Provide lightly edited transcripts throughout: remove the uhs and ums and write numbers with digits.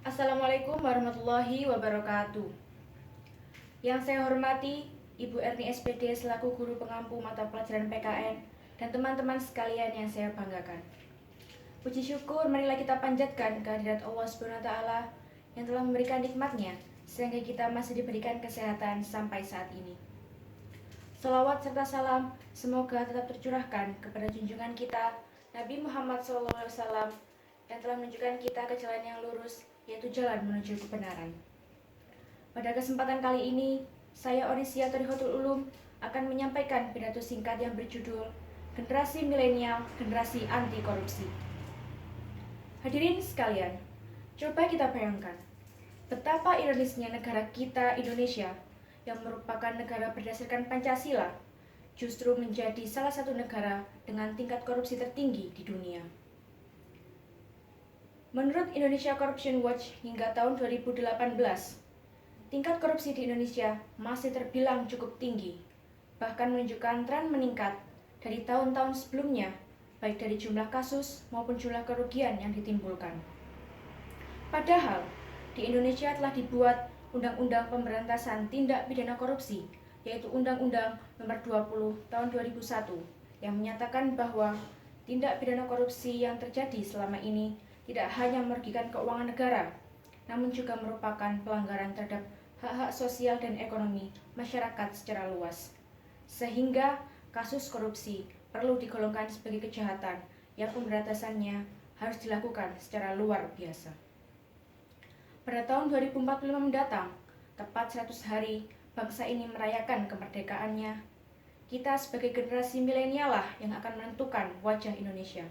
Assalamualaikum warahmatullahi wabarakatuh. Yang saya hormati Ibu Erni SPD selaku guru pengampu mata pelajaran PKN dan teman-teman sekalian yang saya banggakan. Puji syukur marilah kita panjatkan kehadirat Allah SWT yang telah memberikan nikmat-Nya sehingga kita masih diberikan kesehatan sampai saat ini. Salawat serta salam semoga tetap tercurahkan kepada junjungan kita Nabi Muhammad SAW yang telah menunjukkan kita ke jalan yang lurus, yaitu jalan menuju kebenaran. Pada kesempatan kali ini, saya Orisia Torihotul Ulum akan menyampaikan pidato singkat yang berjudul Generasi Milenial, Generasi Anti Korupsi. Hadirin sekalian, coba kita bayangkan betapa ironisnya negara kita Indonesia yang merupakan negara berdasarkan Pancasila justru menjadi salah satu negara dengan tingkat korupsi tertinggi di dunia. Menurut Indonesia Corruption Watch hingga tahun 2018, tingkat korupsi di Indonesia masih terbilang cukup tinggi, bahkan menunjukkan tren meningkat dari tahun-tahun sebelumnya, baik dari jumlah kasus maupun jumlah kerugian yang ditimbulkan. Padahal, di Indonesia telah dibuat Undang-Undang Pemberantasan Tindak Pidana Korupsi, yaitu Undang-Undang Nomor 20 Tahun 2001, yang menyatakan bahwa tindak pidana korupsi yang terjadi selama ini tidak hanya merugikan keuangan negara, namun juga merupakan pelanggaran terhadap hak-hak sosial dan ekonomi masyarakat secara luas. Sehingga kasus korupsi perlu digolongkan sebagai kejahatan yang pemberantasannya harus dilakukan secara luar biasa. Pada tahun 2045 mendatang, tepat 100 hari bangsa ini merayakan kemerdekaannya. Kita sebagai generasi milenial lah yang akan menentukan wajah Indonesia.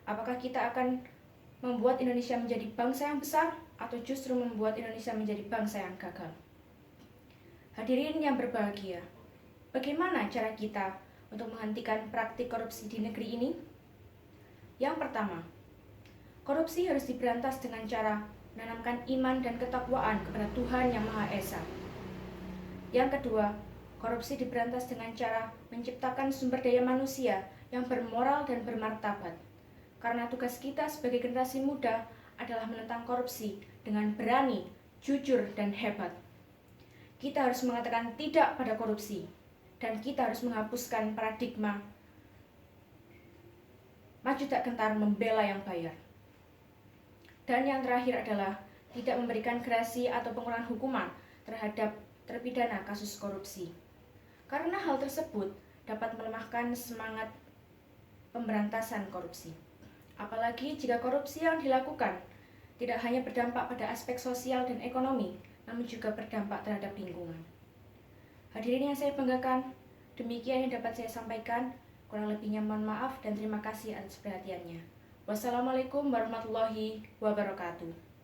Apakah kita akan membuat Indonesia menjadi bangsa yang besar atau justru membuat Indonesia menjadi bangsa yang gagal? Hadirin yang berbahagia, bagaimana cara kita untuk menghentikan praktik korupsi di negeri ini? Yang pertama, korupsi harus diberantas dengan cara menanamkan iman dan ketakwaan kepada Tuhan Yang Maha Esa. Yang kedua, korupsi diberantas dengan cara menciptakan sumber daya manusia yang bermoral dan bermartabat. Karena tugas kita sebagai generasi muda adalah menentang korupsi dengan berani, jujur, dan hebat. Kita harus mengatakan tidak pada korupsi, dan kita harus menghapuskan paradigma maju tak gentar membela yang bayar. Dan yang terakhir adalah tidak memberikan gerasi atau pengurangan hukuman terhadap terpidana kasus korupsi. Karena hal tersebut dapat melemahkan semangat pemberantasan korupsi. Apalagi jika korupsi yang dilakukan tidak hanya berdampak pada aspek sosial dan ekonomi, namun juga berdampak terhadap lingkungan. Hadirin yang saya banggakan, demikian yang dapat saya sampaikan. Kurang lebihnya mohon maaf dan terima kasih atas perhatiannya. Wassalamualaikum warahmatullahi wabarakatuh.